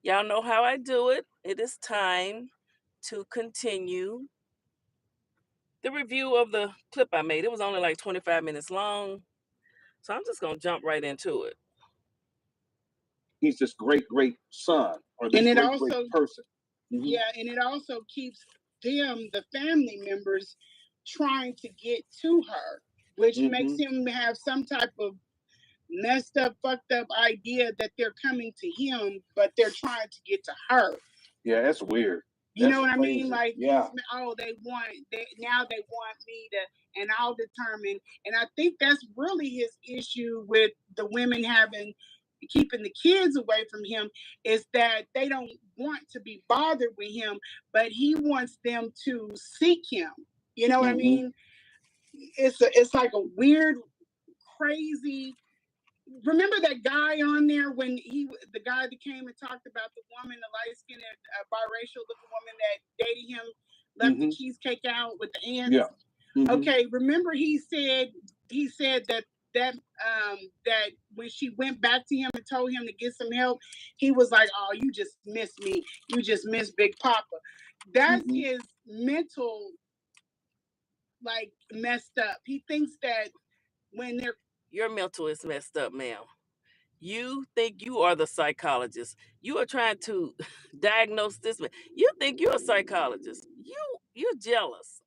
Y'all know how I do it. It is time to continue the review of the clip I made. It was only like 25 minutes long, so I'm just going to jump right into it. He's this great, great son or this great person. Yeah, and it also keeps them, the family members, trying to get to her, which makes him have some type of messed up, fucked up idea that they're coming to him, but they're trying to get to her. Yeah, that's weird. You know what I mean? Like, yeah. They want me to, and I'll determine. And I think that's really his issue with the women keeping the kids away from him, is that they don't want to be bothered with him, but he wants them to seek him. You know what I mean? It's like a weird, crazy. Remember that guy on there when the guy that came and talked about the woman, the light-skinned, biracial looking woman that dated him, left the cheesecake out with the ants. Yeah. Okay, remember he said that when she went back to him and told him to get some help, he was like, "Oh, you just missed me. You just missed Big Papa." That's his mental, like, messed up. He thinks that when they're Your mental is messed up, ma'am. You think you are the psychologist. You are trying to diagnose this man. You think you're a psychologist. You're jealous.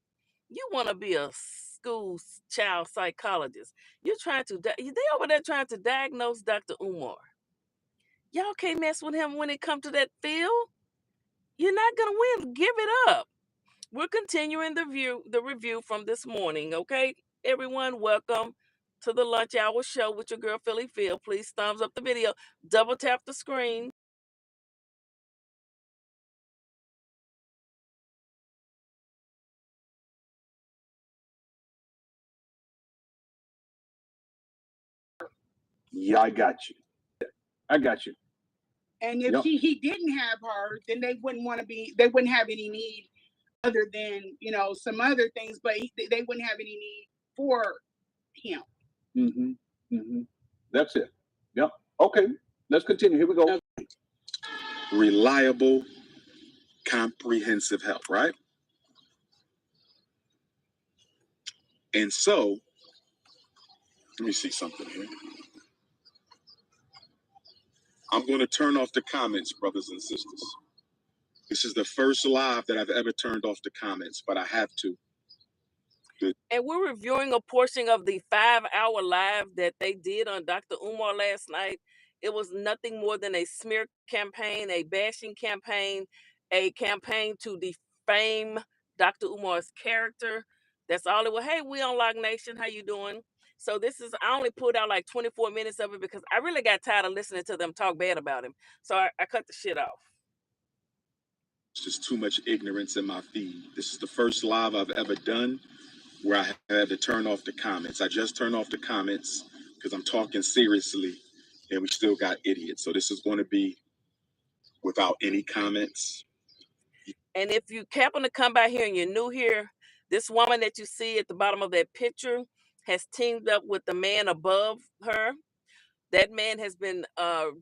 You want to be a school child psychologist. You're trying to they over there trying to diagnose Dr. Umar. Y'all can't mess with him when it comes to that field. You're not gonna win. Give it up. We're continuing the review from this morning, okay? Everyone, welcome to the Lunch Hour Show with your girl Philly Phil. Please thumbs up the video, double tap the screen. Yeah, I got you. I got you. And if he didn't have her, then they wouldn't have any need other than, some other things, but they wouldn't have any need for him. That's it. Yep. Okay, let's continue. Here we go. Reliable, comprehensive help, right? And so, let me see something here. I'm going to turn off the comments, brothers and sisters. This is the first live that I've ever turned off the comments, but I have to. And we're reviewing a portion of the 5-hour live that they did on Dr. Umar last night. It was nothing more than a smear campaign, a bashing campaign, a campaign to defame Dr. Umar's character. That's all it was. Hey, we on Lock Nation. How you doing? So I only pulled out like 24 minutes of it because I really got tired of listening to them talk bad about him. So I cut the shit off. It's just too much ignorance in my feed. This is the first live I've ever done where I had to turn off the comments. I just turned off the comments because I'm talking seriously and we still got idiots. So this is going to be without any comments. And if you happen to come by here and you're new here, this woman that you see at the bottom of that picture has teamed up with the man above her. That man has been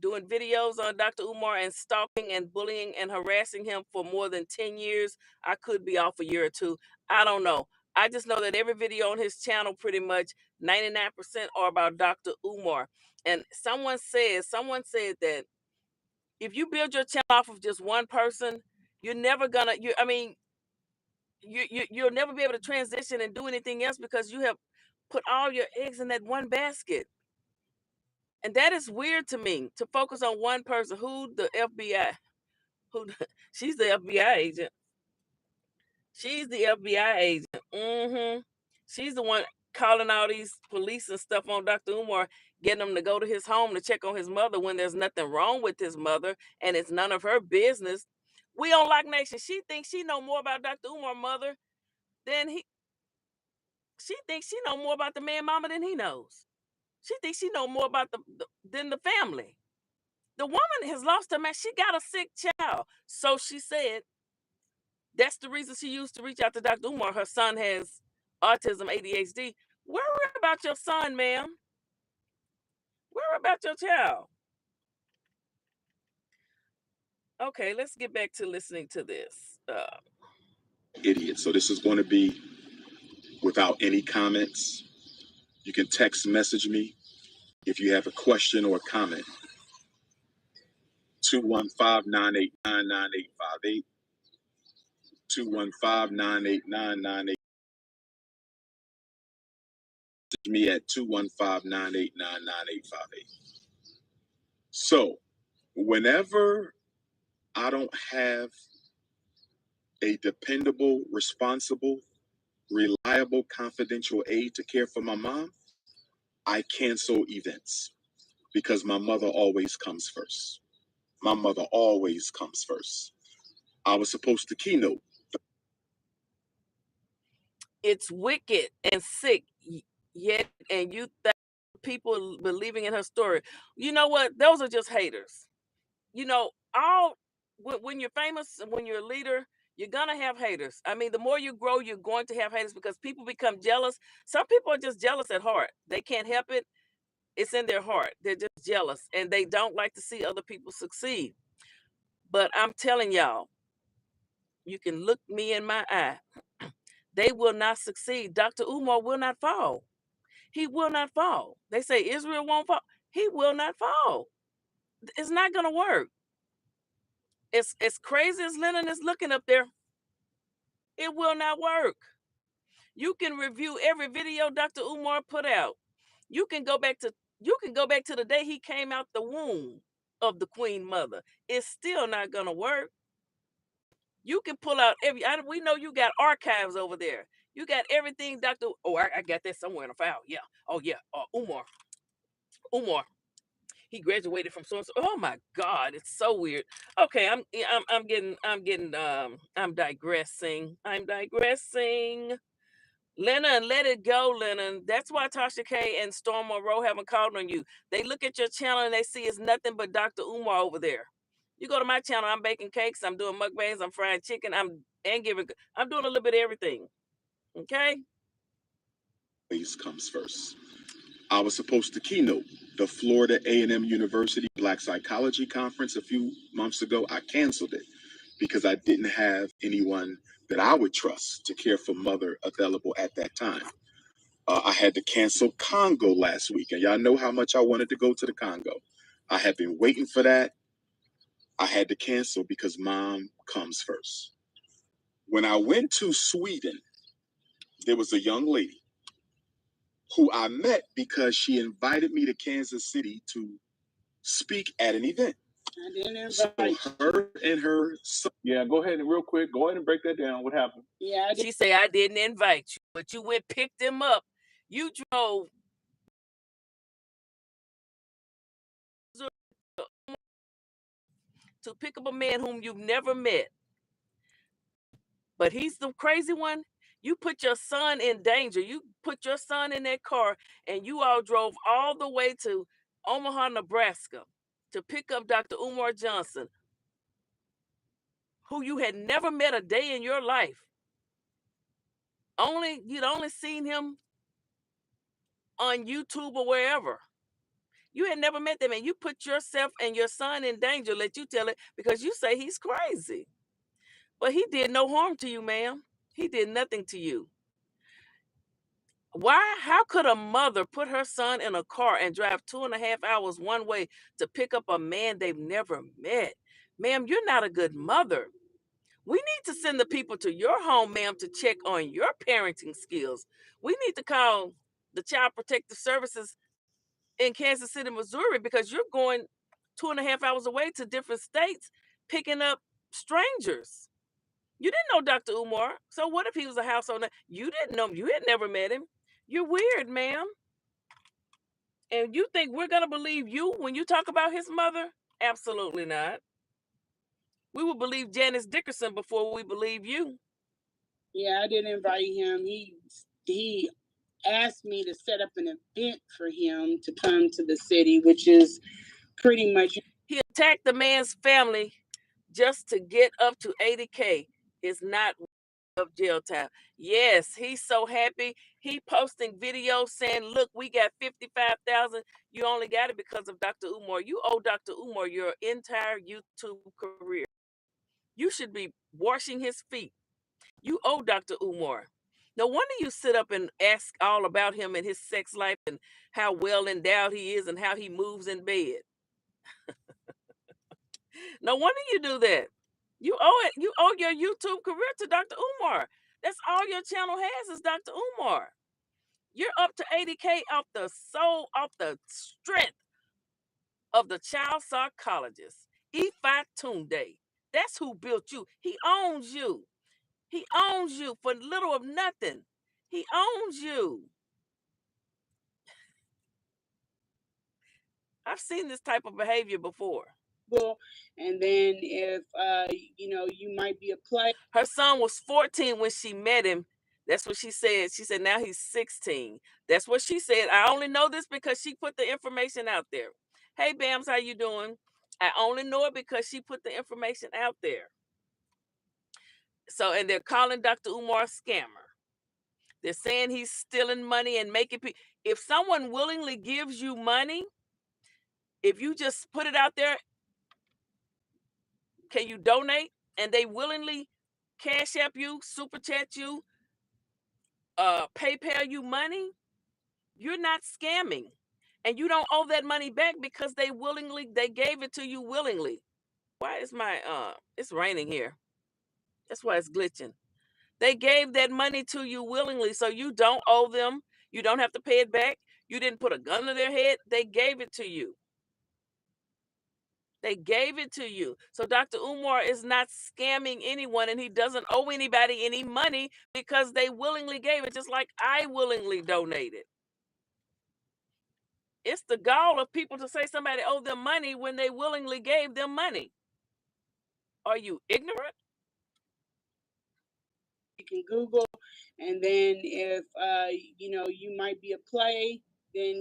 doing videos on Dr. Umar and stalking and bullying and harassing him for more than 10 years. I could be off a year or two. I don't know. I just know that every video on his channel, pretty much 99% are about Dr. Umar. And someone said that if you build your channel off of just one person, you're never gonna, you'll never be able to transition and do anything else because you have put all your eggs in that one basket. And that is weird to me, to focus on one person. The FBI? She's the FBI agent. She's the FBI agent. She's the one calling all these police and stuff on Dr. Umar, getting them to go to his home to check on his mother when there's nothing wrong with his mother and it's none of her business. We on Lock Nation. She thinks she know more about Dr. Umar's mother than he. She thinks she know more about the man mama than he knows. She thinks she know more about than the family. The woman has lost her man. She got a sick child. So she said that's the reason she used to reach out to Dr. Umar. Her son has autism, ADHD. Worry about your son, ma'am. Worry about your child. Okay, let's get back to listening to this. Idiot. So this is going to be without any comments. You can text message me if you have a question or a comment. 215-989-9858. 215-989-9858. Me at 215-989-9858. So whenever I don't have a dependable, responsible, reliable, confidential aide to care for my mom, I cancel events because my mother always comes first. My mother always comes first. I was supposed to keynote. It's wicked and sick, yet, and you think people believing in her story. You know what? Those are just haters. You know, when you're famous, when you're a leader, you're gonna have haters. I mean, the more you grow, you're going to have haters because people become jealous. Some people are just jealous at heart. They can't help it. It's in their heart. They're just jealous and they don't like to see other people succeed. But I'm telling y'all, you can look me in my eye. They will not succeed. Dr. Umar will not fall. He will not fall. They say Israel won't fall. He will not fall. It's not going to work. It's as crazy as Lennon is looking up there. It will not work. You can review every video Dr. Umar put out. You can go back to the day he came out the womb of the Queen Mother. It's still not going to work. You can pull out we know you got archives over there. You got everything, Dr. Oh, I got that somewhere in a file. Yeah. Oh yeah. Umar. He graduated from so and so. Oh my God, it's so weird. Okay, I'm digressing. Lennon, let it go, Lennon. That's why Tasha K and Storm Monroe haven't called on you. They look at your channel and they see it's nothing but Dr. Umar over there. You go to my channel, I'm baking cakes, I'm doing mukbangs, I'm frying chicken, I'm doing a little bit of everything. Okay? Always comes first. I was supposed to keynote the Florida A&M University Black Psychology Conference a few months ago. I canceled it because I didn't have anyone that I would trust to care for mother available at that time. I had to cancel Congo last week, and y'all know how much I wanted to go to the Congo. I have been waiting for that. I had to cancel because mom comes first. When I went to Sweden, there was a young lady who I met because she invited me to Kansas City to speak at an event. I didn't invite So her and her son. Yeah, go ahead and real quick, go ahead and break that down. What happened? Yeah, She say I didn't invite you, but you went picked him up. You drove to pick up a man whom you've never met. But he's the crazy one. You put your son in danger. You put your son in that car and you all drove all the way to Omaha, Nebraska to pick up Dr. Umar Johnson, who you had never met a day in your life. You'd only seen him on YouTube or wherever. You had never met them, and you put yourself and your son in danger. Let you tell it because you say he's crazy. But he did no harm to you, ma'am. He did nothing to you. Why? How could a mother put her son in a car and drive 2.5 hours one way to pick up a man they've never met? Ma'am, you're not a good mother. We need to send the people to your home, ma'am, to check on your parenting skills. We need to call the Child Protective Services in Kansas City, Missouri, because you're going 2.5 hours away to different states picking up strangers. You didn't know Dr. Umar. So what if he was a household name? You didn't know him. You had never met him. You're weird, ma'am. And you think we're going to believe you when you talk about his mother? Absolutely not. We will believe Janice Dickerson before we believe you. Yeah, I didn't invite him. He asked me to set up an event for him to come to the city, which is pretty much. He attacked the man's family just to get up to 80K. Is not of jail time. Yes, he's so happy. He posting videos saying, look, we got 55,000. You only got it because of Dr. Umar. You owe Dr. Umar your entire YouTube career. You should be washing his feet. You owe Dr. Umar. No wonder you sit up and ask all about him and his sex life and how well endowed he is and how he moves in bed. No wonder you do that. You owe it. You owe your YouTube career to Dr. Umar. That's all your channel has is Dr. Umar. You're up to 80K off the soul, off the strength of the child psychologist, Ifa Tunde. That's who built you. He owns you. He owns you for little of nothing. He owns you. I've seen this type of behavior before. And then if you might be a player. Her son was 14 when she met him. That's what she said. She said now he's 16. That's what she said. I only know this because she put the information out there. Hey Bams, how you doing? I only know it because she put the information out there. So, and they're calling Dr. Umar a scammer. They're saying he's stealing money and making people. If someone willingly gives you money, if you just put it out there, can you donate? And they willingly cash app you, super chat you, PayPal you money, you're not scamming. And you don't owe that money back because they gave it to you willingly. Why is my it's raining here. That's why it's glitching. They gave that money to you willingly, so you don't owe them. You don't have to pay it back. You didn't put a gun to their head. They gave it to you. They gave it to you. So Dr. Umar is not scamming anyone, and he doesn't owe anybody any money because they willingly gave it, just like I willingly donated. It's the gall of people to say somebody owed them money when they willingly gave them money. Are you ignorant? You can Google, and then if you might be a play, then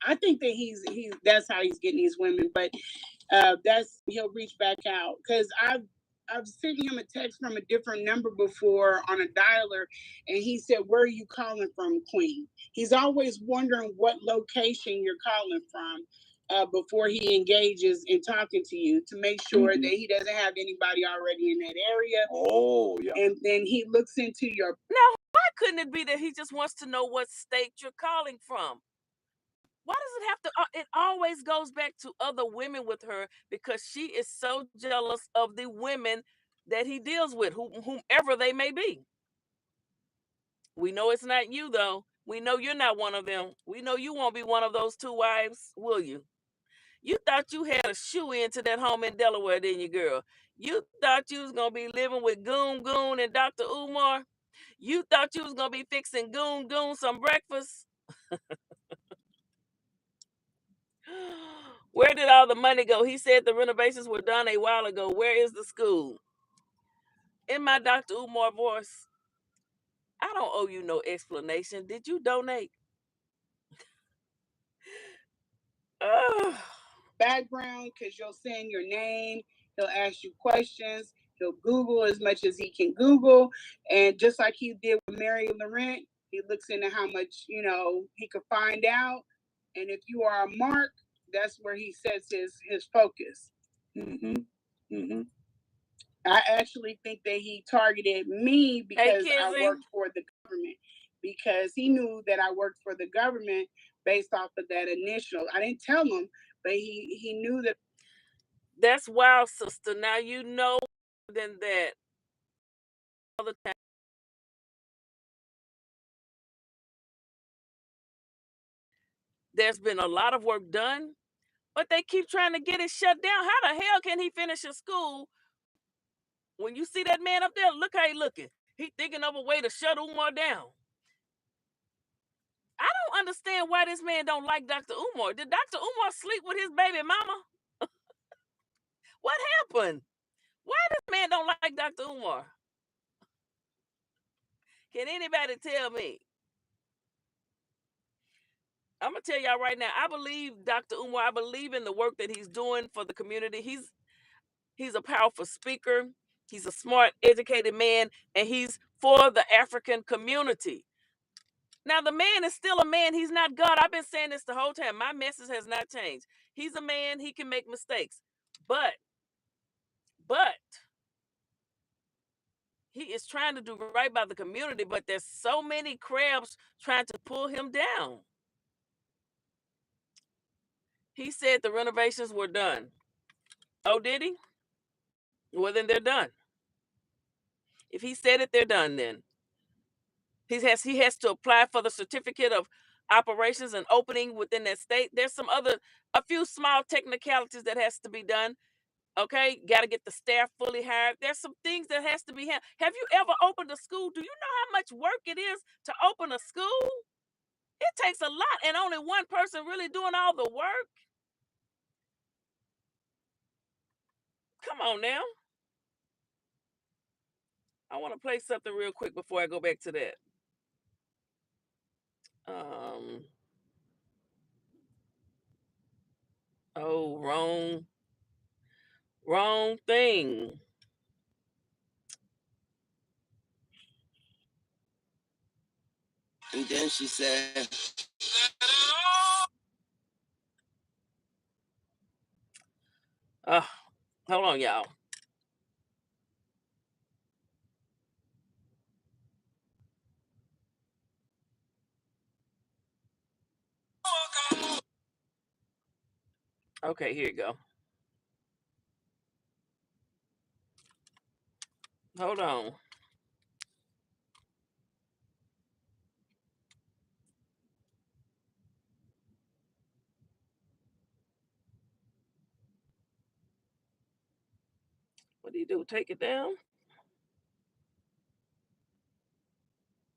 I think that he's that's how he's getting these women, but he'll reach back out because I've sent him a text from a different number before on a dialer, and he said, "Where are you calling from, Queen?" He's always wondering what location you're calling from before he engages in talking to you to make sure that he doesn't have anybody already in that area. Oh, yeah. And then he looks into your. Now, why couldn't it be that he just wants to know what state you're calling from? Why does it have to? It always goes back to other women with her because she is so jealous of the women that he deals with, whomever they may be. We know it's not you, though. We know you're not one of them. We know you won't be one of those two wives, will you? You thought you had a shoe into that home in Delaware, didn't you, girl? You thought you was going to be living with Goon Goon and Dr. Umar? You thought you was going to be fixing Goon Goon some breakfast? Where did all the money go? He said the renovations were done a while ago. Where is the school? In my Dr. Umar voice, I don't owe you no explanation. Did you donate? Background, because you'll send your name, he'll ask you questions, he'll Google as much as he can Google, and just like he did with Mary Laurent, he looks into how much he could find out, and if you are a mark, that's where he sets his focus. I actually think that he targeted me because I worked for the government, because he knew that I worked for the government based off of that initial. I didn't tell him, but he knew that. That's wild, sister. Now you know than that. All the time. There's been a lot of work done, but they keep trying to get it shut down. How the hell can he finish his school? When you see that man up there, look how he looking. He thinking of a way to shut Umar down. I don't understand why this man don't like Dr. Umar. Did Dr. Umar sleep with his baby mama? What happened? Why this man don't like Dr. Umar? Can anybody tell me? I'm gonna tell y'all right now. I believe Dr. Umar. I believe in the work that he's doing for the community. He's a powerful speaker. He's a smart, educated man, and he's for the African community. Now, the man is still a man. He's not God. I've been saying this the whole time. My message has not changed. He's a man. He can make mistakes. But He is trying to do right by the community, but there's so many crabs trying to pull him down. He said the renovations were done. Oh, did he? Well, then they're done. If he said it, they're done then. He has to apply for the certificate of operations and opening within that state. There's a few small technicalities that has to be done. Okay, got to get the staff fully hired. There's some things that has to be handled. Have you ever opened a school? Do you know how much work it is to open a school? It takes a lot, and only one person really doing all the work. Come on now. I want to play something real quick before I go back to that. Oh, wrong thing. And then she said, Hold on, y'all. Okay, here you go. Hold on. What do you do? Take it down?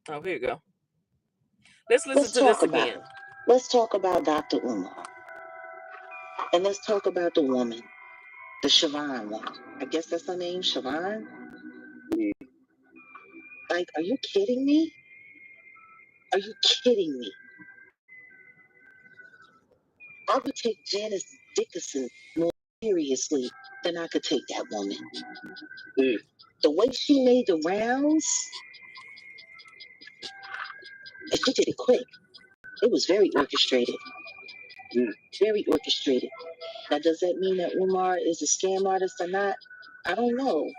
Oh, here you go. Let's listen to this again. Let's talk about Dr. Umar. And let's talk about the woman, the Siobhan one. I guess that's her name, Siobhan? Like, are you kidding me? Are you kidding me? I would take Janice Dickinson more seriously than I could take that woman. The way she made the rounds, and she did it quick. It was very orchestrated. Very orchestrated. Now, does that mean that Umar is a scam artist or not? I don't know.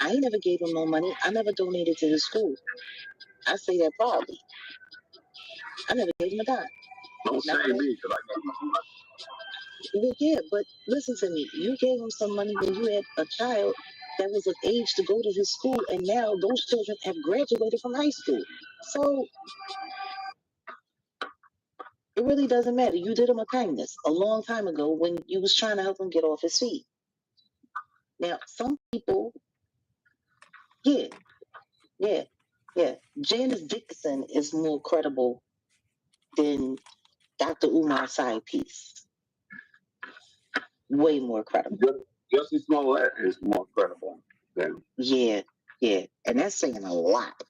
I ain't never gave him no money. I never donated to his school. I say that proudly. I never gave him a dime. Don't say me, because I got my money. Well, yeah, but listen to me. You gave him some money when you had a child that was of age to go to his school, and now those children have graduated from high school. So it really doesn't matter. You did him a kindness a long time ago when you was trying to help him get off his feet. Now, some people, yeah. Janice Dickinson is more credible than Dr. Umar's side piece. Way more credible. Jussie Smollett is more credible than. Yeah. And that's saying a lot.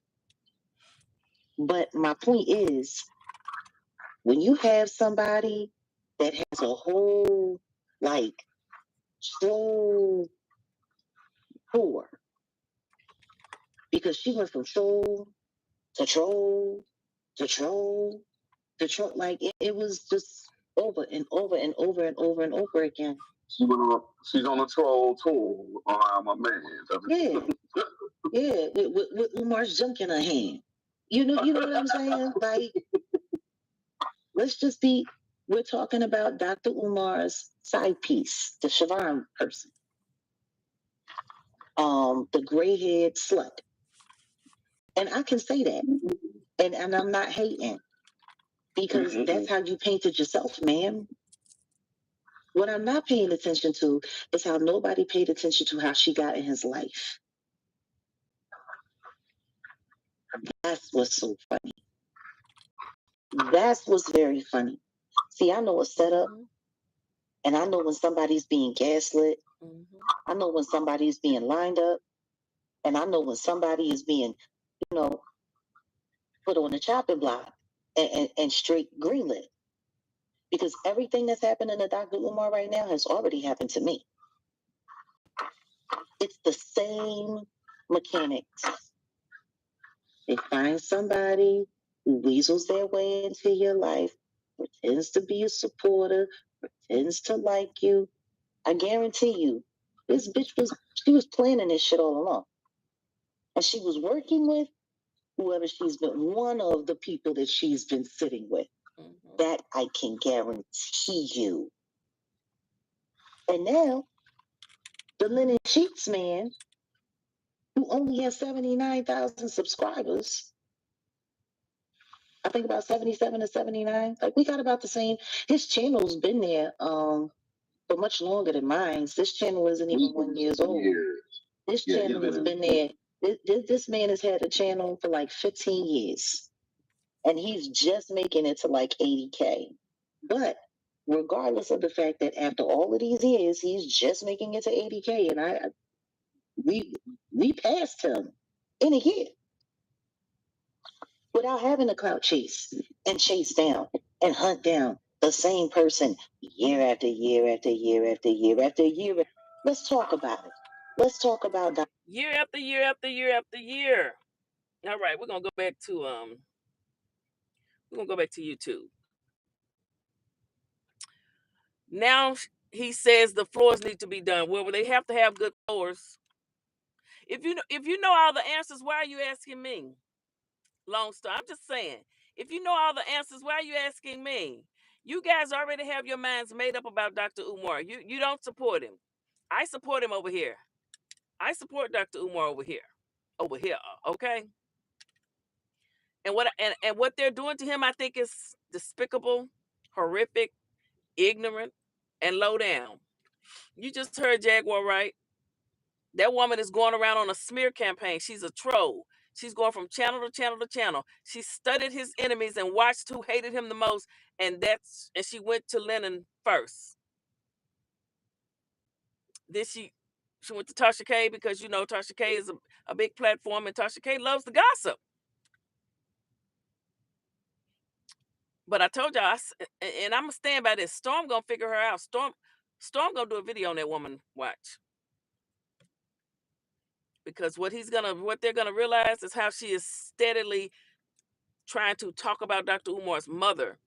But my point is, when you have somebody that has a whole, like, troll poor, because she went from troll to troll to troll to troll, like, it was just over and over and over and over and over again. She's on a troll tour around my man. Yeah, with Umar's junk in her hand. You know what I'm saying? Like, we're talking about Dr. Umar's side piece, the Siobhan person. The gray-haired slut. And I can say that. And I'm not hating. Because that's how you painted yourself, ma'am. What I'm not paying attention to is how nobody paid attention to how she got in his life. That's what's so funny. That's what's very funny. See, I know a setup, and I know when somebody's being gaslit. I know when somebody's being lined up, and I know when somebody is being, put on the chopping block and straight greenlit. Because everything that's happening to Dr. Umar right now has already happened to me. It's the same mechanics. They find somebody who weasels their way into your life, pretends to be a supporter, pretends to like you. I guarantee you, this bitch was planning this shit all along. And she was working with whoever she's been, one of the people that she's been sitting with. Mm-hmm. That I can guarantee you. And now, the linen sheets man, who only has 79,000 subscribers, I think about 77 or 79. Like, we got about the same. His channel's been there for much longer than mine. This channel isn't even 1 year old. This channel has been there. This man has had a channel for like 15 years. And he's just making it to like 80K. But regardless of the fact that after all of these years, he's just making it to 80K. And we passed him in a year without having to clout chase and chase down and hunt down the same person year after year after year after year after year. Let's talk about it. Let's talk about that. Year after year after year after year. All right, we're gonna go back to YouTube. Now he says the floors need to be done. Well, they have to have good floors. If you know all the answers, why are you asking me? Long story. I'm just saying. If you know all the answers, why are you asking me? You guys already have your minds made up about Dr. Umar. You don't support him. I support him over here. I support Dr. Umar over here. Over here, okay? And what they're doing to him, I think, is despicable, horrific, ignorant, and low down. You just heard Jaguar, right? That woman is going around on a smear campaign. She's a troll. She's going from channel to channel to channel. She studied his enemies and watched who hated him the most, and she went to Lennon first. Then she went to Tasha K because Tasha K is a big platform, and Tasha K loves the gossip. But I told y'all, and I'm gonna stand by this. Storm gonna figure her out. Storm gonna do a video on that woman. Watch. Because what they're gonna realize is how she is steadily trying to talk about Dr. Umar's mother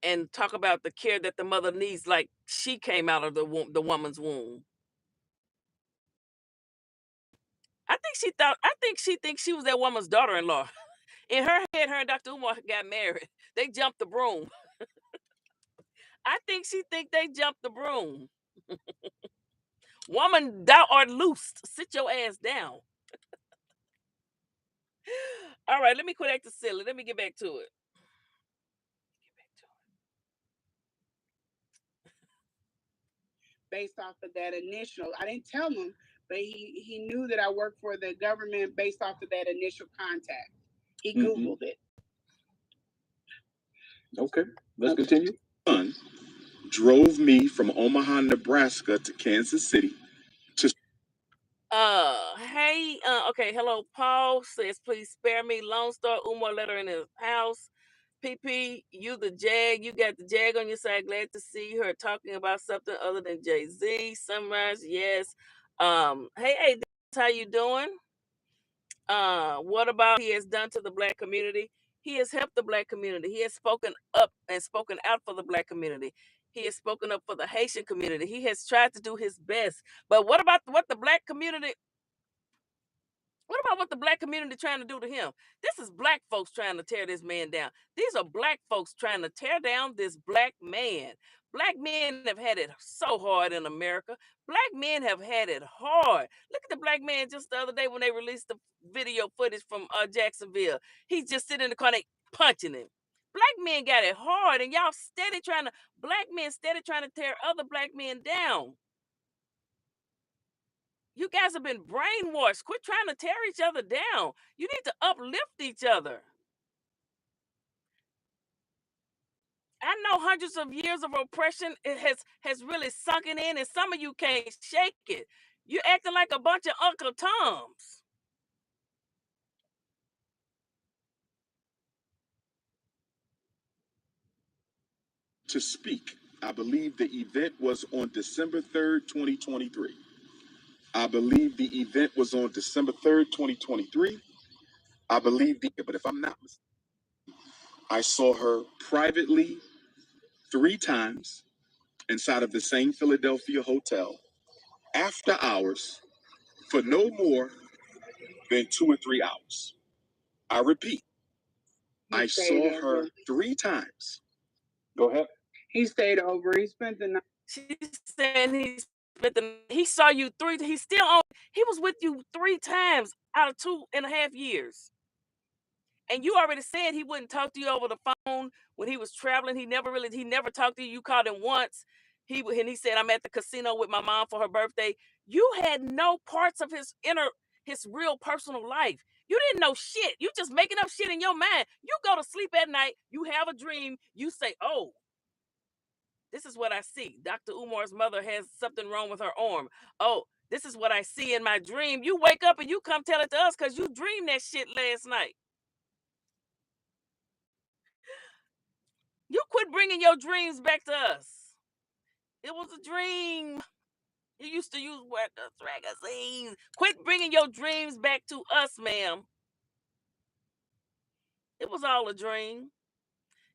and talk about the care that the mother needs, like she came out of the woman's womb. I think she thinks she was that woman's daughter-in-law. In her head, her and Dr. Umar got married. They jumped the broom. I think she think they jumped the broom. Woman, thou art loosed. Sit your ass down. All right, let me quit acting silly. Let me get back to it. Based off of that initial, I didn't tell him, but he knew that I worked for the government based off of that initial contact. He Googled it. Okay, let's continue. Son drove me from Omaha, Nebraska to Kansas City to Hey, okay, hello. Paul says, please spare me. Lone Star Umar letter in his house. PP, you the Jag. You got the Jag on your side. Glad to see her talking about something other than Jay-Z. Sunrise, yes. Hey, how you doing? What about he has done to the Black community? He has helped the Black community. He has spoken up and spoken out for the Black community. He has spoken up for the Haitian community. He has tried to do his best. But what about what the Black community? What about what the Black community trying to do to him? This is Black folks trying to tear this man down. These are Black folks trying to tear down this Black man. Black men have had it so hard in America. Black men have had it hard. Look at the Black man just the other day when they released the video footage from Jacksonville. He's just sitting in the car, they punching him. Black men got it hard, and y'all Black men steady trying to tear other Black men down. You guys have been brainwashed. Quit trying to tear each other down. You need to uplift each other. I know hundreds of years of oppression has really sunken in, and some of you can't shake it. You're acting like a bunch of Uncle Toms. to speak. I believe the event was on December 3rd, 2023. I believe the event was on December 3rd, 2023. But if I'm not mistaken, I saw her privately 3 times inside of the same Philadelphia hotel after hours for no more been 2 or 3 hours. I repeat, I saw stayed her over. 3 times. Go ahead. He stayed over. He spent the night. She's saying he saw you he was with you 3 times out of 2.5 years. And you already said he wouldn't talk to you over the phone when he was traveling. He never talked to you. You called him once. And he said, I'm at the casino with my mom for her birthday. You had no parts of his real personal life. You didn't know shit. You just making up shit in your mind. You go to sleep at night, you have a dream, you say, oh, this is what I see. Dr. Umar's mother has something wrong with her arm. Oh, this is what I see in my dream. You wake up and you come tell it to us because you dreamed that shit last night. You quit bringing your dreams back to us. It was a dream. You used to use magazines. Quit bringing your dreams back to us, ma'am. It was all a dream.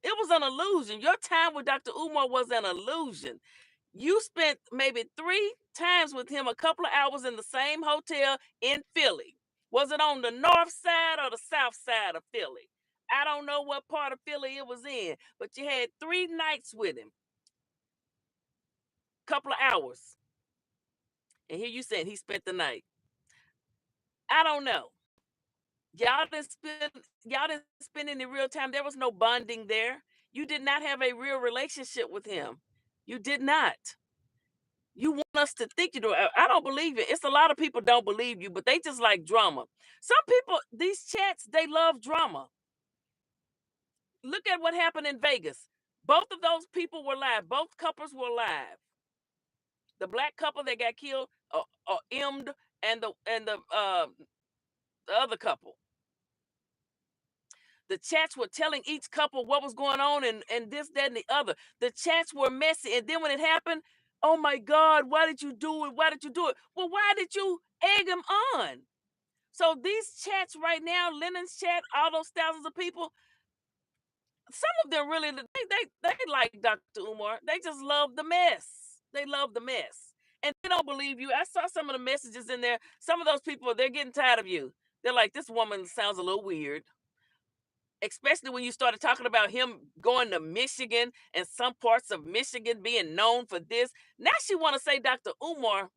It was an illusion. Your time with Dr. Umar was an illusion. You spent maybe 3 times with him, a couple of hours in the same hotel in Philly. Was it on the north side or the south side of Philly? I don't know what part of Philly it was in, but you had 3 nights with him. Couple of hours. And here you said he spent the night. I don't know. Y'all didn't spend any real time. There was no bonding there. You did not have a real relationship with him. You did not. You want us to think you do. I don't believe it. It's a lot of people don't believe you, but they just like drama. Some people, these chats, they love drama. Look at what happened in Vegas. Both of those people were live. Both couples were live. The black couple that got killed, or M'd, and the other couple. The chats were telling each couple what was going on and this, that, and the other. The chats were messy. And then when it happened, oh my God, why did you do it? Why did you do it? Well, why did you egg him on? So these chats right now, Lennon's chat, all those thousands of people, some of them really, they like Dr. Umar. They just love the mess. They love the mess. And they don't believe you. I saw some of the messages in there. Some of those people, they're getting tired of you. They're like, this woman sounds a little weird. Especially when you started talking about him going to Michigan and some parts of Michigan being known for this. Now she want to say Dr. Umar.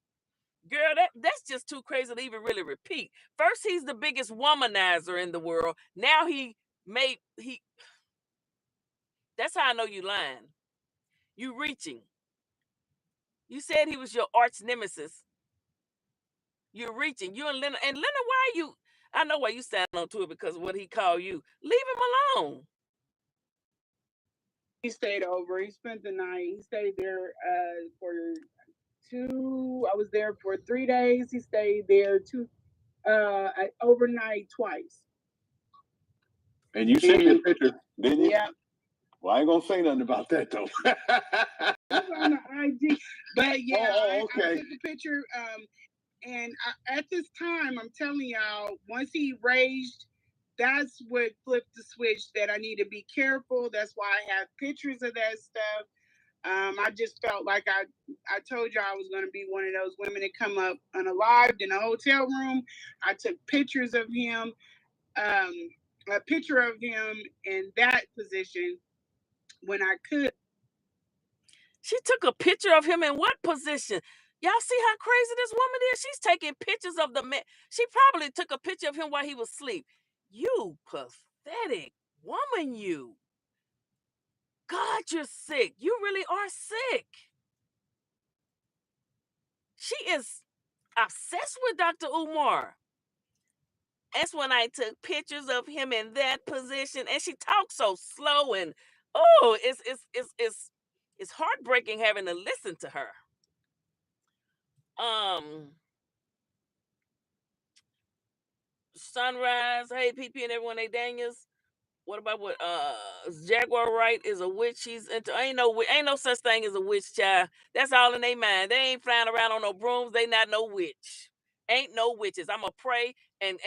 Girl, that's just too crazy to even really repeat. First, he's the biggest womanizer in the world. Now that's how I know you lying. You reaching. You said he was your arch nemesis. You're reaching. You and Leonard. And Leonard, why are you? I know why you signed on to it, because of what he called you. Leave him alone. He stayed over. He spent the night. He stayed there for 2. I was there for 3 days. He stayed there overnight twice. And you sent me a picture, didn't you? Yeah. Well, I ain't gonna say nothing about that though. It's on the IG. But yeah, okay. I took the picture. And at this time, I'm telling y'all, once he raged, that's what flipped the switch that I need to be careful. That's why I have pictures of that stuff. I just felt like I told y'all I was going to be one of those women that come up unalived in a hotel room. I took pictures of him, a picture of him in that position when I could. She took a picture of him in what position? Y'all see how crazy this woman is? She's taking pictures of the man. She probably took a picture of him while he was asleep. You pathetic woman, you. God, you're sick. You really are sick. She is obsessed with Dr. Umar. That's when I took pictures of him in that position. And she talks so slow, and oh, it's heartbreaking having to listen to her. Sunrise, hey PP and everyone, hey Daniels. What about what Jaguar Wright is a witch? She's into ain't no such thing as a witch, child. That's all in their mind. They ain't flying around on no brooms. They not no witch. Ain't no witches. I'ma pray and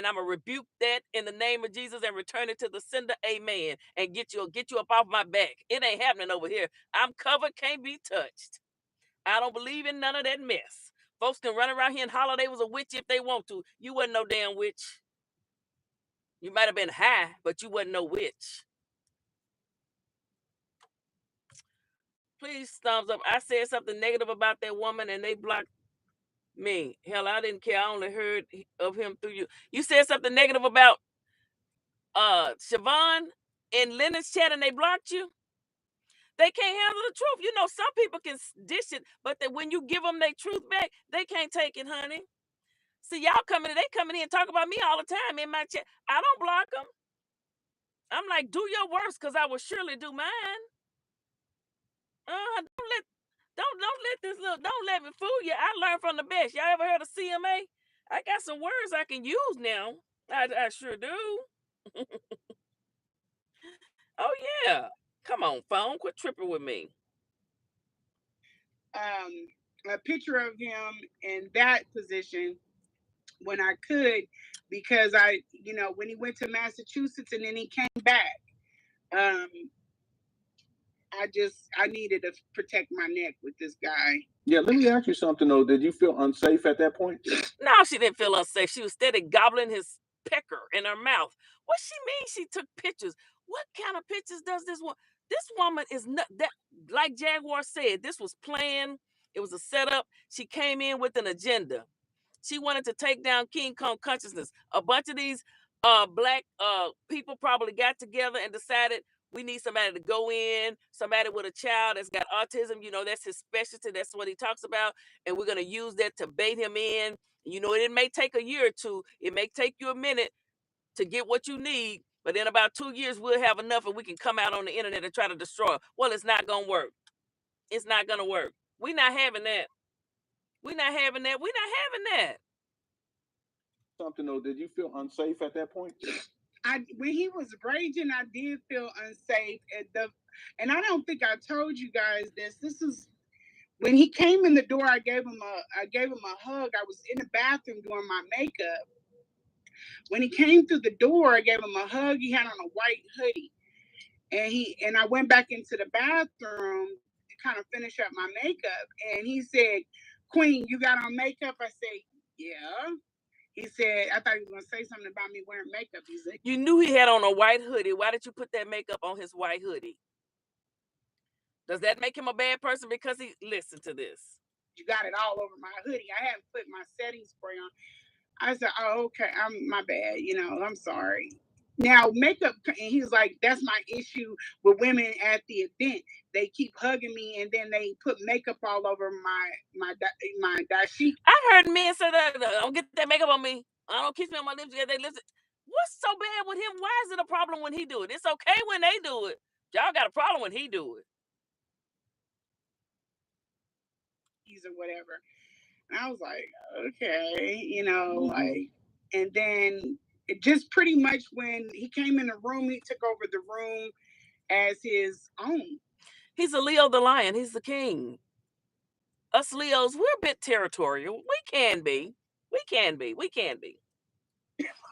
I'ma rebuke that in the name of Jesus and return it to the sender. Amen. And get you up off my back. It ain't happening over here. I'm covered, can't be touched. I don't believe in none of that mess. Folks can run around here and holler they was a witch if they want to. You wasn't no damn witch. You might have been high, but you wasn't no witch. Please, thumbs up. I said something negative about that woman and they blocked me. Hell, I didn't care. I only heard of him through you. You said something negative about Siobhan in Leonard's chat and they blocked you. They can't handle the truth. You know, some people can dish it, but when you give them their truth back, they can't take it, honey. See, y'all they coming in and talk about me all the time in my chat. I don't block them. I'm like, do your worst, because I will surely do mine. Don't let me fool you. I learned from the best. Y'all ever heard of CMA? I got some words I can use now. I sure do. Oh yeah. Come on, phone. Quit tripping with me. A picture of him in that position when I could, because when he went to Massachusetts and then he came back, I needed to protect my neck with this guy. Yeah, let me ask you something though. Did you feel unsafe at that point? No, she didn't feel unsafe. She was steady gobbling his pecker in her mouth. What she mean? She took pictures. What kind of pictures does this one? This woman is not that. Like Jaguar said, this was planned. It was a setup. She came in with an agenda. She wanted to take down King Kong consciousness. A bunch of these black people probably got together and decided we need somebody to go in, somebody with a child that's got autism. You know, that's his specialty. That's what he talks about. And we're going to use that to bait him in. You know, it may take a year or two. It may take you a minute to get what you need. But in about 2 years, we'll have enough and we can come out on the internet and try to destroy it. Well, it's not going to work. It's not going to work. We're not having that. We're not having that. We're not having that. Something though, did you feel unsafe at that point? When he was raging, I did feel unsafe. And I don't think I told you guys this. This is when he came in the door. I gave him a hug. I was in the bathroom doing my makeup. When he came through the door, I gave him a hug. He had on a white hoodie, and I went back into the bathroom to kind of finish up my makeup. And he said, "Queen, you got on makeup?" I said, "Yeah." He said, I thought he was going to say something about me wearing makeup. He said, you knew he had on a white hoodie. Why did you put that makeup on his white hoodie? Does that make him a bad person because he listen to this? You got it all over my hoodie. I haven't put my setting spray on. I said, oh, okay, my bad. I'm sorry. Now, makeup, and he was like, that's my issue with women at the event. They keep hugging me and then they put makeup all over my dashiki. I heard men say that, don't get that makeup on me. I don't kiss me on my lips. They listen. What's so bad with him? Why is it a problem when he do it? It's okay when they do it. Y'all got a problem when he do it. Or whatever. And I was like, okay, like, and then it just pretty much when he came in the room, he took over the room as his own. He's a Leo the lion. He's the king. Us Leos, we're a bit territorial. We can be.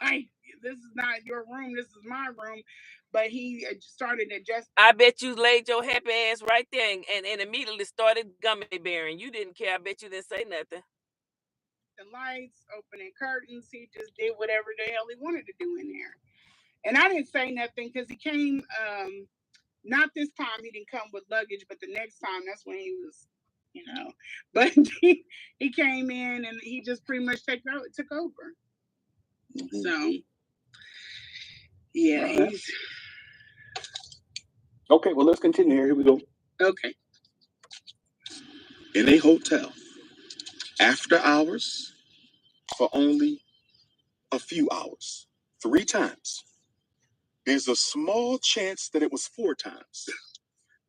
Like, this is not your room. This is my room. But he started adjusting. I bet you laid your happy ass right there and immediately started gummy bearing. You didn't care. I bet you didn't say nothing. The lights, opening curtains. He just did whatever the hell he wanted to do in there. And I didn't say nothing because he came, not this time he didn't come with luggage, but the next time, that's when he was, But he came in and he just pretty much took over. Mm-hmm. So, yeah. Right. Okay, well, let's continue here. Here we go. Okay. In a hotel, after hours, for only a few hours, 3 times. There's a small chance that it was 4 times.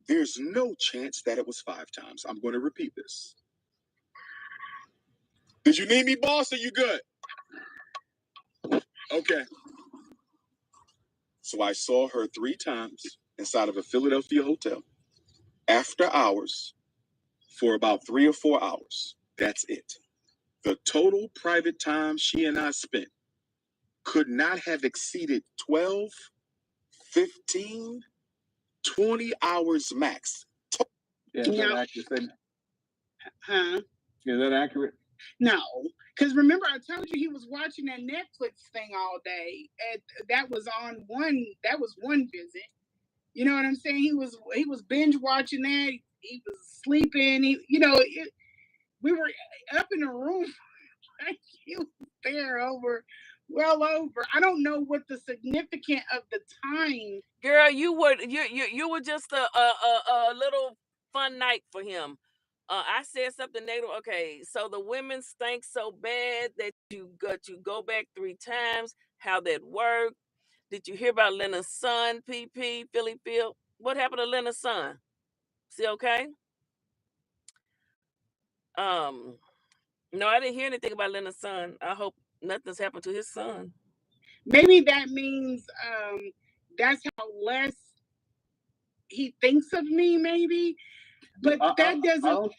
There's no chance that it was 5 times. I'm going to repeat this. Did you need me, boss? Are you good? Okay. So I saw her 3 times inside of a Philadelphia hotel, after hours, for about 3 or 4 hours. That's it. The total private time she and I spent could not have exceeded 12, 15, 20 hours max. Yeah, is that accurate? Huh? Is that accurate? No, because remember I told you he was watching that Netflix thing all day, and that was one visit. You know what I'm saying? He was binge watching that. He was sleeping. We were up in the room. He was there well over. I don't know what the significance of the time. Girl, you were just a little fun night for him. I said something negative. Okay, so the women stank so bad that you go back 3 times. How that worked? Did you hear about Leonard's son, PP, Philly Phil? What happened to Leonard's son? See, okay? No, I didn't hear anything about Leonard's son. I hope nothing's happened to his son. Maybe that means that's how less he thinks of me, maybe. But that doesn't.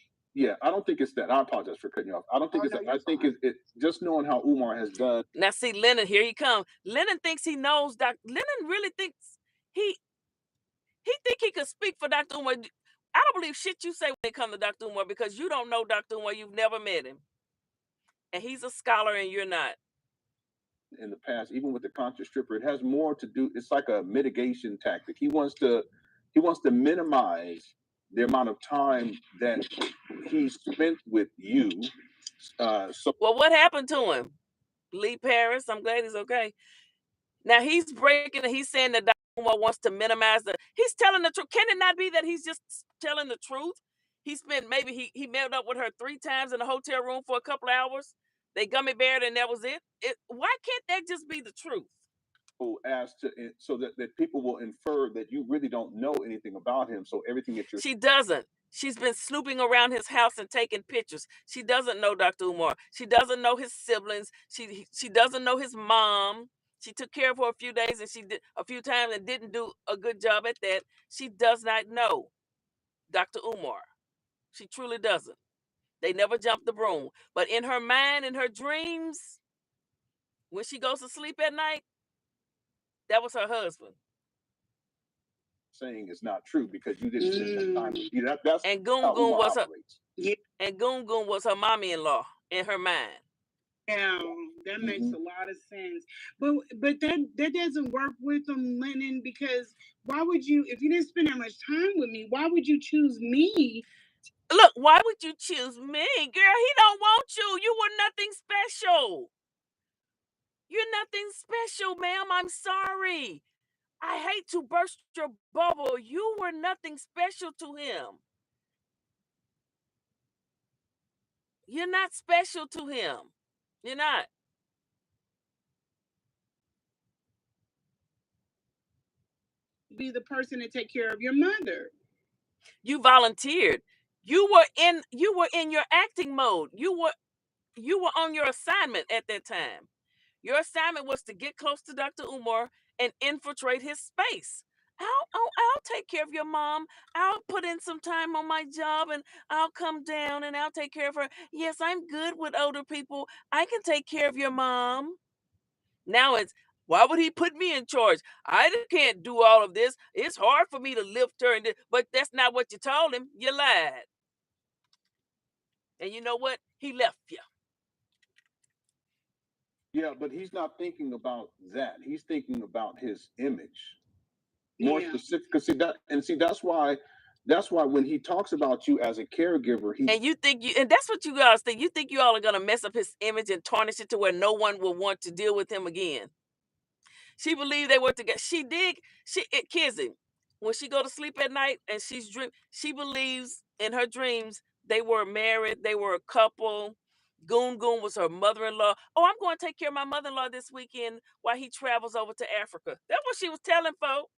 I don't think it's that. I apologize for cutting you off. I don't think it's that. I think it's just knowing how Umar has done. Now, see, Leonard, here he comes. Leonard thinks he knows Leonard really thinks he think he could speak for Dr. Umar. I don't believe shit you say when it comes to Dr. Umar because you don't know Dr. Umar. You've never met him. And he's a scholar and you're not. In the past, even with the conscious stripper, it has more to do. It's like a mitigation tactic. He wants to minimize the amount of time that he spent with you. Well, what happened to him? Lee Paris, I'm glad he's okay. Now he's breaking it. He's saying that Dr. Umar wants to minimize he's telling the truth. Can it not be that he's just telling the truth? He spent maybe he met up with her 3 times in a hotel room for a couple of hours. They gummy beared and that was it. Why can't that just be the truth? So that people will infer that you really don't know anything about him. So everything that you're She doesn't. She's been snooping around his house and taking pictures. She doesn't know Dr. Umar. She doesn't know his siblings. She doesn't know his mom. She took care of her a few days and she did a few times and didn't do a good job at that. She does not know Dr. Umar. She truly doesn't. They never jumped the broom. But in her mind, in her dreams, when she goes to sleep at night, that was her husband. Saying is not true because you didn't spend time with you. That's and Goon Goon was and Goon Goon was her mommy-in-law in her mind. Yeah, that makes a lot of sense. But that doesn't work with them, Lennon, because why would you, if you didn't spend that much time with me, why would you choose me? Look, why would you choose me? Girl, he don't want you. You were nothing special. You're nothing special, ma'am. I'm sorry. I hate to burst your bubble. You were nothing special to him. You're not special to him. You're not. Be the person to take care of your mother. You volunteered. You were in your acting mode. You were on your assignment at that time. Your assignment was to get close to Dr. Umar and infiltrate his space. I'll take care of your mom. I'll put in some time on my job and I'll come down and I'll take care of her. Yes, I'm good with older people. I can take care of your mom. Now it's, why would he put me in charge? I can't do all of this. It's hard for me to lift her. But that's not what you told him. You lied. And you know what? He left you. Yeah, but he's not thinking about that. He's thinking about his image. More specific, because that's why when he talks about you as a caregiver, and that's what you guys think. You think you all are gonna mess up his image and tarnish it to where no one will want to deal with him again. She believed they were together. Kizzy, when she go to sleep at night and she believes in her dreams they were married, they were a couple. Goon Goon was her mother-in-law. Oh, I'm going to take care of my mother-in-law this weekend while he travels over to Africa. That's what she was telling folks.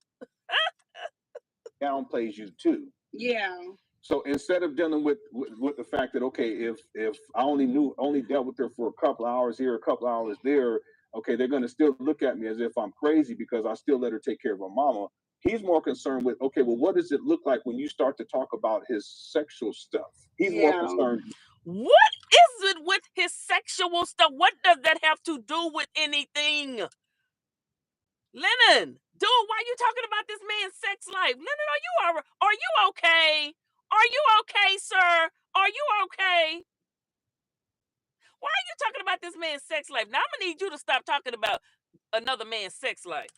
Downplays you too. Yeah. So instead of dealing with the fact that, okay, if I only dealt with her for a couple hours here, a couple hours there, okay, they're going to still look at me as if I'm crazy because I still let her take care of her mama. He's more concerned with, okay, well, what does it look like when you start to talk about his sexual stuff? He's more concerned. What is it with his sexual stuff? What does that have to do with anything? Lennon, dude, why are you talking about this man's sex life? Lennon, are you okay? Are you okay, sir? Are you okay? about this man's sex life. Now I'm gonna need you to stop talking about another man's sex life.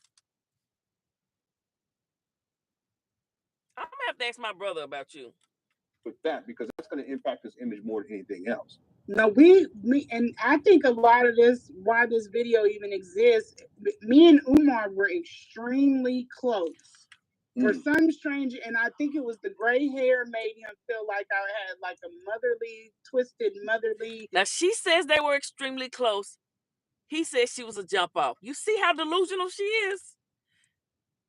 I'm gonna have to ask my brother about you. With that, because that's going to impact his image more than anything else. No, and I think a lot of this, why this video even exists, me and Umar were extremely close. For some strange, and I think it was the gray hair made him feel like I had like a twisted motherly. Now she says they were extremely close. He says she was a jump off. You see how delusional she is?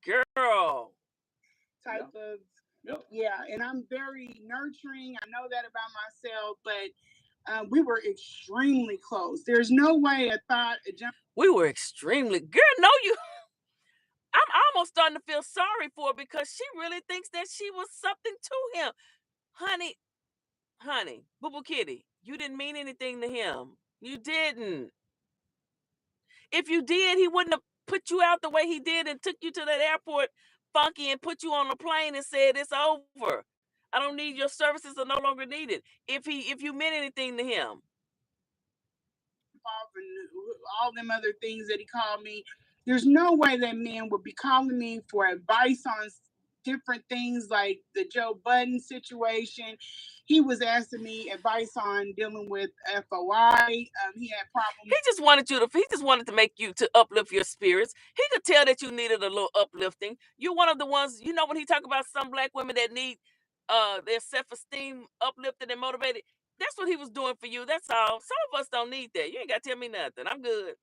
Girl. Type of, yeah, and I'm very nurturing. I know that about myself, but we were extremely close. There's no way I thought a jump. We were extremely, girl, no, you. I'm almost starting to feel sorry for her because she really thinks that she was something to him. Honey, Boo-Boo Kitty, you didn't mean anything to him. You didn't. If you did, he wouldn't have put you out the way he did and took you to that airport funky and put you on a plane and said it's over. I don't need your services are no longer needed. If you meant anything to him. And all them other things that he called me. There's no way that man would be calling me for advice on different things like the Joe Budden situation. He was asking me advice on dealing with FOI. He had problems. He just wanted to make you to uplift your spirits. He could tell that you needed a little uplifting. You're one of the ones, you know, when he talk about some black women that need their self-esteem uplifted and motivated. That's what he was doing for you. That's all. Some of us don't need that. You ain't got to tell me nothing. I'm good.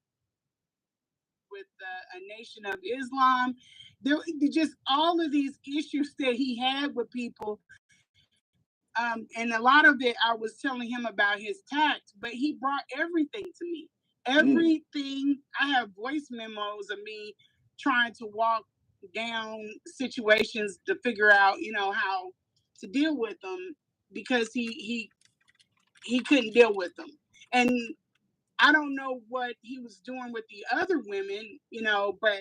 With a Nation of Islam, there just all of these issues that he had with people. And a lot of it, I was telling him about his tact, but he brought everything to me. Everything. I have voice memos of me trying to walk down situations to figure out, you know, how to deal with them because he couldn't deal with them. And I don't know what he was doing with the other women, you know, but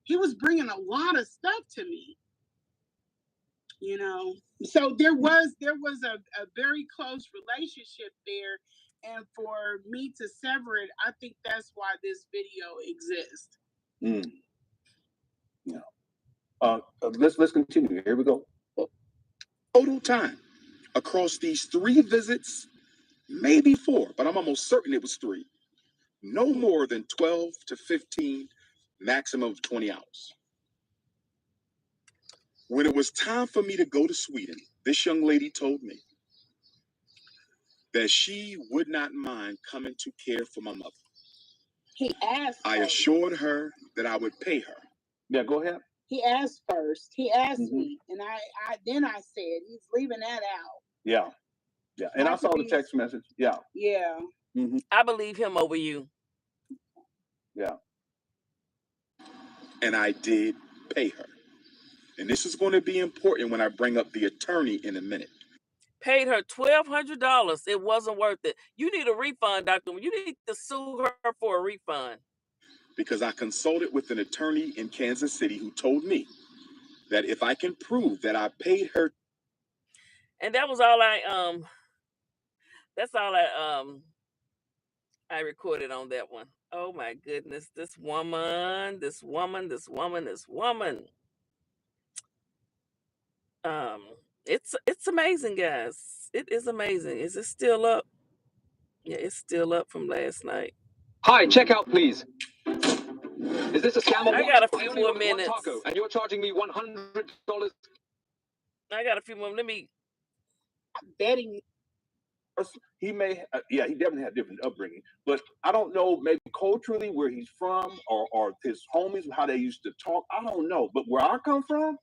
he was bringing a lot of stuff to me, you know. So there was a very close relationship there, and for me to sever it, I think that's why this video exists. Let's continue. Here we go. Total time across these 3 visits, maybe 4, but I'm almost certain it was 3. No more than 12 to 15, maximum of 20 hours. When it was time for me to go to Sweden, this young lady told me that she would not mind coming to care for my mother. He asked. I assured her that I would pay her. Yeah, go ahead. He asked first. He asked me, and I said he's leaving that out. Yeah. And I saw the text message. Yeah. I believe him over you. Yeah. And I did pay her. And this is going to be important when I bring up the attorney in a minute. Paid her $1,200. It wasn't worth it. You need a refund, Doctor. You need to sue her for a refund. Because I consulted with an attorney in Kansas City who told me that if I can prove that I paid her. And that was all I recorded on that one. Oh my goodness. This woman. It's amazing, guys. It is amazing. Is it still up? Yeah, it's still up from last night. Hi, check out, please. Is this a scam? I got a few more minutes. Taco, and you're charging me $100. I got a few more. Let me. Betting. He may, he definitely had different upbringing, but I don't know, maybe culturally where he's from or his homies, how they used to talk. I don't know, but where I come from,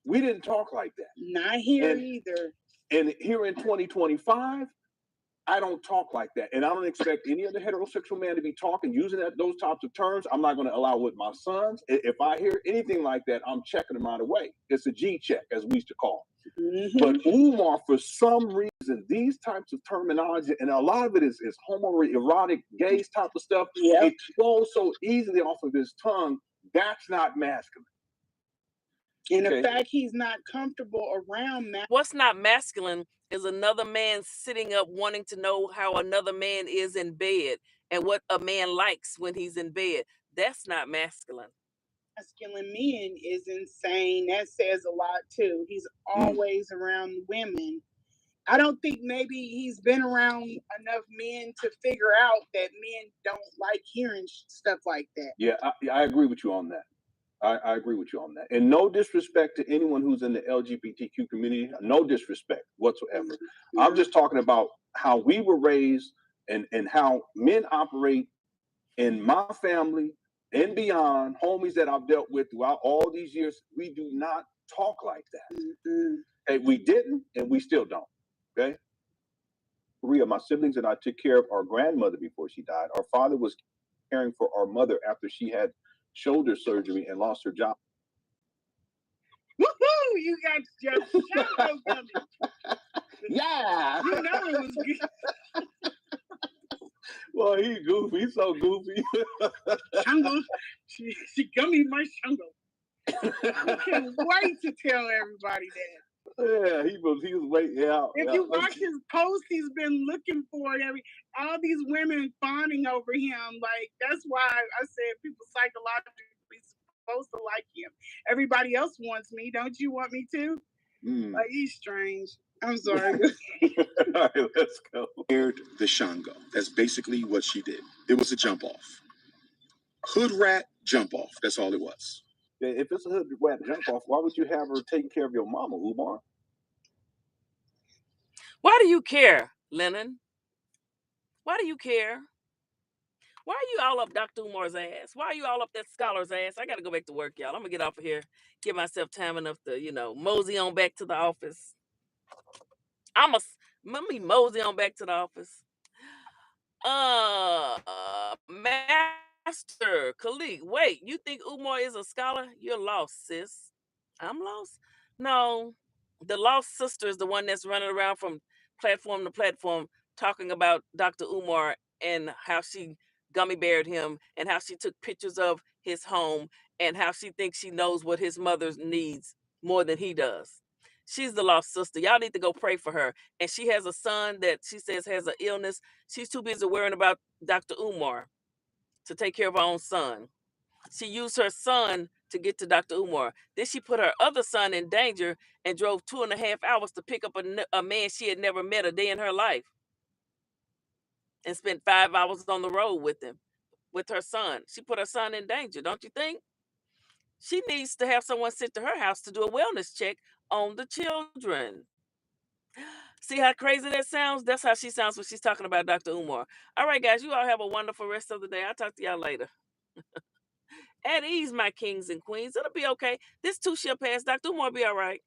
we didn't talk like that. Not here either. And here in 2025, I don't talk like that. And I don't expect any other heterosexual man to be talking, using those types of terms. I'm not going to allow with my sons. If I hear anything like that, I'm checking them out away. It's a G check, as we used to call it. But Umar, for some reason, these types of terminology, and a lot of it is homoerotic, gays type of stuff, it flows so easily off of his tongue. That's not masculine. And Okay. the fact he's not comfortable around that. What's not masculine is another man sitting up wanting to know how another man is in bed and what a man likes when he's in bed. That's not masculine. Masculine men is insane. That says a lot too. He's always around women. I don't think maybe he's been around enough men to figure out that men don't like hearing stuff like that. Yeah, I agree with you on that. I agree with you on that. And no disrespect to anyone who's in the LGBTQ community, no disrespect whatsoever. Mm-hmm. I'm just talking about how we were raised and how men operate in my family and beyond, homies that I've dealt with throughout all these years. We do not talk like that. Mm-hmm. Hey, we didn't, and we still don't. Okay. Maria, my siblings and I took care of our grandmother before she died. Our father was caring for our mother after she had shoulder surgery and lost her job. Woohoo! You got your shadow coming. Yeah. You know it was good. Well, he's goofy. He's so goofy. Shango. She gummy my Shango. I can't wait to tell everybody that. Yeah, he was waiting. Yeah. If you watch his post, he's been looking for it. All these women fawning over him. Like, that's why I said people psychologically supposed to like him. Everybody else wants me. Don't you want me too? Like, he's strange. I'm sorry. All right, let's go. The Shango. That's basically what she did. It was a jump off. Hood rat jump off. That's all it was. If it's a hood rat jump off, why would you have her taking care of your mama, Umar? Why do you care, Lennon? Why do you care? Why are you all up Dr. Umar's ass? Why are you all up that scholar's ass? I got to go back to work, y'all. I'm going to get off of here, give myself time enough to, mosey on back to the office. Let me mosey on back to the office. Master Khalid, wait, you think Umar is a scholar? You're lost, sis. I'm lost? No. The lost sister is the one that's running around from platform to platform talking about Dr. Umar and how she gummy beared him and how she took pictures of his home and how she thinks she knows what his mother needs more than he does. She's the lost sister. Y'all need to go pray for her. And she has a son that she says has an illness. She's too busy worrying about Dr. Umar to take care of her own son. She used her son to get to Dr. Umar. Then she put her other son in danger and drove 2.5 hours to pick up a man she had never met a day in her life and spent 5 hours on the road with him, with her son. She put her son in danger, don't you think? She needs to have someone sit to her house to do a wellness check on the children. See how crazy that sounds? That's how she sounds when she's talking about Dr. Umar. All right, guys, you all have a wonderful rest of the day. I'll talk to y'all later. At ease, my kings and queens. It'll be okay. This too shall pass. Dr. Umar will be all right.